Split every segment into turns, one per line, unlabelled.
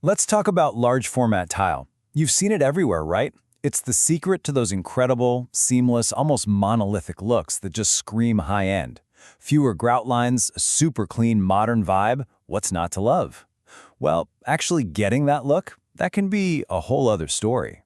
Let's talk about large format tile. You've seen it everywhere, right? It's the secret to those incredible, seamless, almost monolithic looks that just scream high-end. Fewer grout lines, a super clean, modern vibe, what's not to love? Well, actually getting that look, that can be a whole other story.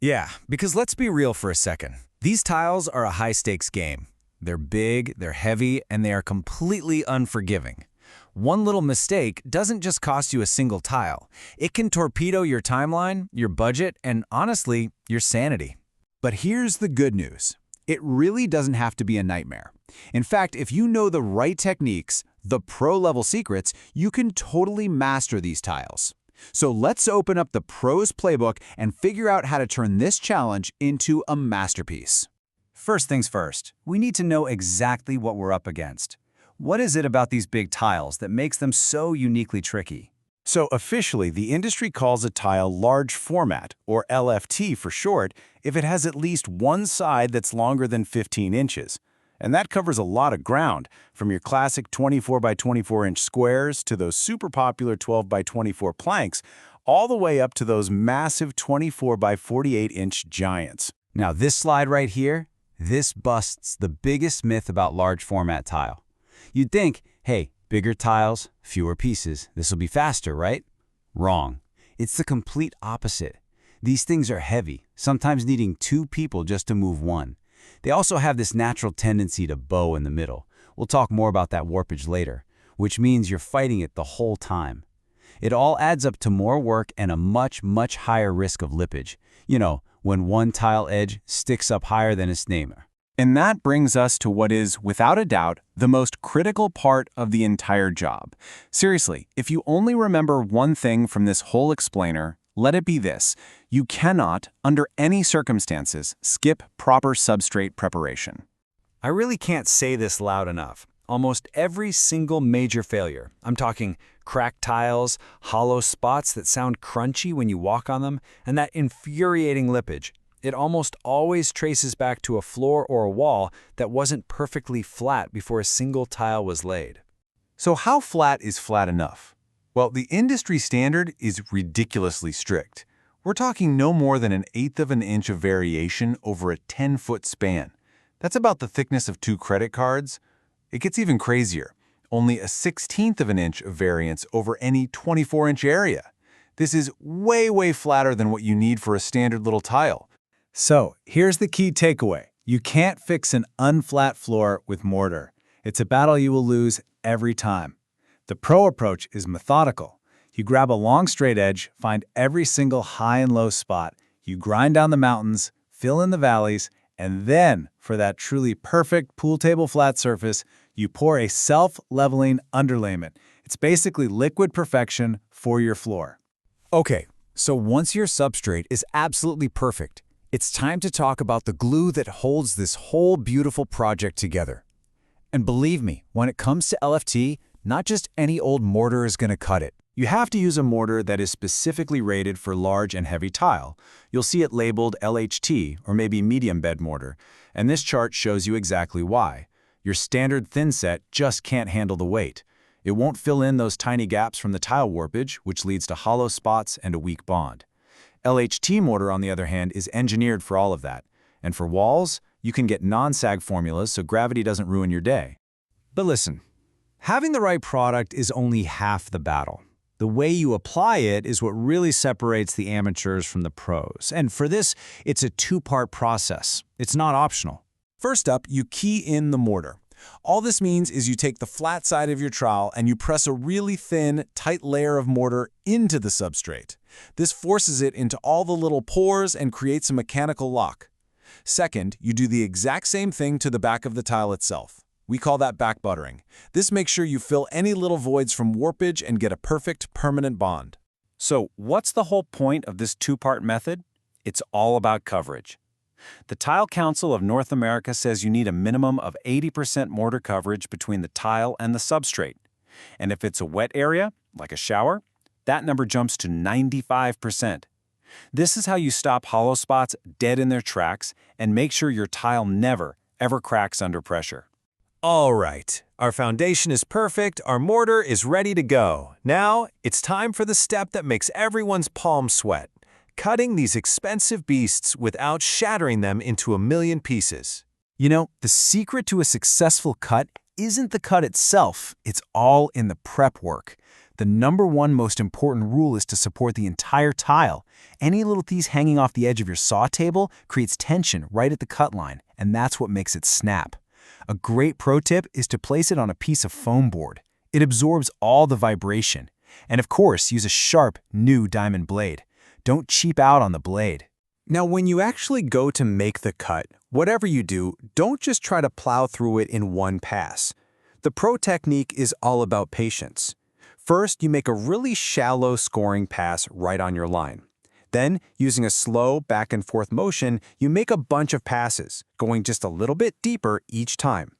Yeah, because let's be real for a second. These tiles are a high-stakes game. They're big, they're heavy, and they are completely unforgiving. One little mistake doesn't just cost you a single tile. It can torpedo your timeline, your budget, and honestly, your sanity.
But here's the good news. It really doesn't have to be a nightmare. In fact, if you know the right techniques, the pro-level secrets, you can totally master these tiles. So let's open up the Pro's Playbook and figure out how to turn this challenge into a masterpiece.
First things first, we need to know exactly what we're up against. What is it about these big tiles that makes them so uniquely tricky?
So officially, the industry calls a tile large format, or LFT for short, if it has at least one side that's longer than 15 inches. And that covers a lot of ground, from your classic 24 by 24 inch squares to those super popular 12 by 24 planks, all the way up to those massive 24 by 48 inch giants.
Now this slide right here, this busts the biggest myth about large format tile. You'd think, hey, bigger tiles, fewer pieces, this will be faster, right? Wrong. It's the complete opposite. These things are heavy, sometimes needing 2 people just to move one. They also have this natural tendency to bow in the middle. We'll talk more about that warpage later, which means you're fighting it the whole time. It all adds up to more work and a much, much higher risk of lippage. You know, when one tile edge sticks up higher than its neighbor.
And that brings us to what is, without a doubt, the most critical part of the entire job. Seriously, if you only remember one thing from this whole explainer, let it be this: you cannot, under any circumstances, skip proper substrate preparation.
I really can't say this loud enough. Almost every single major failure, I'm talking cracked tiles, hollow spots that sound crunchy when you walk on them, and that infuriating lippage, it almost always traces back to a floor or a wall that wasn't perfectly flat before a single tile was laid.
So how flat is flat enough? Well, the industry standard is ridiculously strict. We're talking no more than 1/8 of an inch of variation over a 10-foot span. That's about the thickness of 2 credit cards. It gets even crazier. Only a 1/16 of an inch of variance over any 24-inch area. This is way, way flatter than what you need for a standard little tile.
So, here's the key takeaway. You can't fix an unflat floor with mortar. It's a battle you will lose every time. The pro approach is methodical. You grab a long straight edge, find every single high and low spot, you grind down the mountains, fill in the valleys, and then, for that truly perfect pool table flat surface, you pour a self-leveling underlayment. It's basically liquid perfection for your floor.
Okay, so once your substrate is absolutely perfect, it's time to talk about the glue that holds this whole beautiful project together. And believe me, when it comes to LFT, not just any old mortar is going to cut it.
You have to use a mortar that is specifically rated for large and heavy tile. You'll see it labeled LHT, or maybe medium bed mortar, and this chart shows you exactly why. Your standard thin set just can't handle the weight. It won't fill in those tiny gaps from the tile warpage, which leads to hollow spots and a weak bond. LHT mortar, on the other hand, is engineered for all of that. And for walls, you can get non-sag formulas so gravity doesn't ruin your day.
But listen, having the right product is only half the battle. The way you apply it is what really separates the amateurs from the pros. And for this, it's a 2-part process. It's not optional.
First up, you key in the mortar. All this means is you take the flat side of your trowel and you press a really thin, tight layer of mortar into the substrate. This forces it into all the little pores and creates a mechanical lock. Second, you do the exact same thing to the back of the tile itself. We call that back buttering. This makes sure you fill any little voids from warpage and get a perfect, permanent bond.
So, what's the whole point of this 2-part method? It's all about coverage. The Tile Council of North America says you need a minimum of 80% mortar coverage between the tile and the substrate. And if it's a wet area, like a shower, that number jumps to 95%. This is how you stop hollow spots dead in their tracks and make sure your tile never, ever cracks under pressure.
All right, our foundation is perfect, our mortar is ready to go. Now, it's time for the step that makes everyone's palms sweat. Cutting these expensive beasts without shattering them into a million pieces.
You know, the secret to a successful cut isn't the cut itself, it's all in the prep work. The #1 most important rule is to support the entire tile. Any little piece hanging off the edge of your saw table creates tension right at the cut line, and that's what makes it snap. A great pro tip is to place it on a piece of foam board. It absorbs all the vibration. And of course, use a sharp, new diamond blade. Don't cheap out on the blade.
Now, when you actually go to make the cut, whatever you do, don't just try to plow through it in one pass. The pro technique is all about patience. First, you make a really shallow scoring pass right on your line. Then, using a slow back and forth motion, you make a bunch of passes, going just a little bit deeper each time.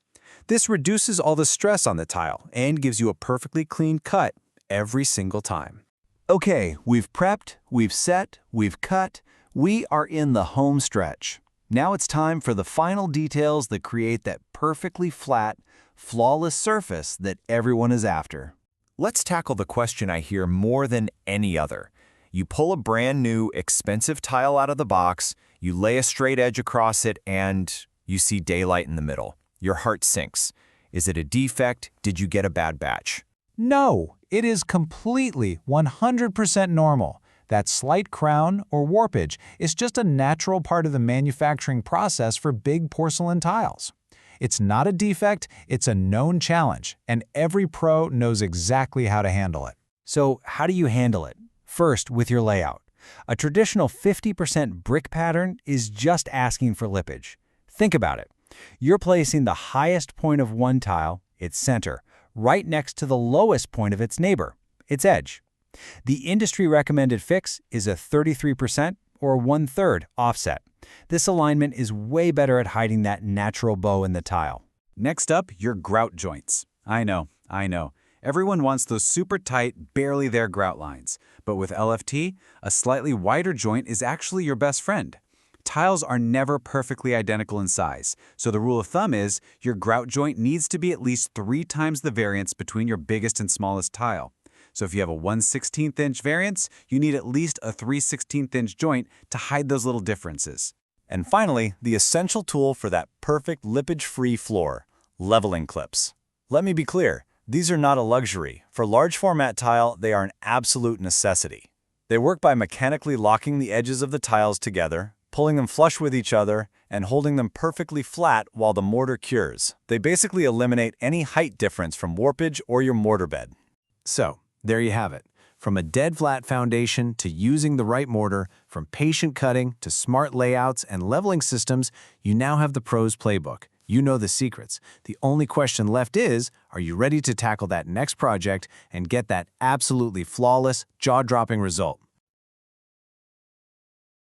This reduces all the stress on the tile and gives you a perfectly clean cut every single time.
Okay, we've prepped, we've set, we've cut. We are in the home stretch. Now it's time for the final details that create that perfectly flat, flawless surface that everyone is after.
Let's tackle the question I hear more than any other. You pull a brand new, expensive tile out of the box, you lay a straight edge across it, and you see daylight in the middle. Your heart sinks. Is it a defect? Did you get a bad batch?
No, it is completely 100% normal. That slight crown or warpage is just a natural part of the manufacturing process for big porcelain tiles. It's not a defect, it's a known challenge, and every pro knows exactly how to handle it.
So how do you handle it? First, with your layout. A traditional 50% brick pattern is just asking for lippage. Think about it. You're placing the highest point of one tile, its center, right next to the lowest point of its neighbor, its edge. The industry-recommended fix is a 33% or 1/3 offset. This alignment is way better at hiding that natural bow in the tile.
Next up, your grout joints. I know. Everyone wants those super tight, barely there grout lines. But with LFT, a slightly wider joint is actually your best friend. Tiles are never perfectly identical in size, so the rule of thumb is your grout joint needs to be at least 3 times the variance between your biggest and smallest tile. So if you have a 1/16 inch variance, you need at least a 3/16 inch joint to hide those little differences.
And finally, the essential tool for that perfect lippage-free floor, leveling clips. Let me be clear, these are not a luxury. For large format tile, they are an absolute necessity. They work by mechanically locking the edges of the tiles together, pulling them flush with each other, and holding them perfectly flat while the mortar cures. They basically eliminate any height difference from warpage or your mortar bed.
So, there you have it. From a dead flat foundation to using the right mortar, from patient cutting to smart layouts and leveling systems, you now have the pro's playbook. You know the secrets. The only question left is, are you ready to tackle that next project and get that absolutely flawless, jaw-dropping result?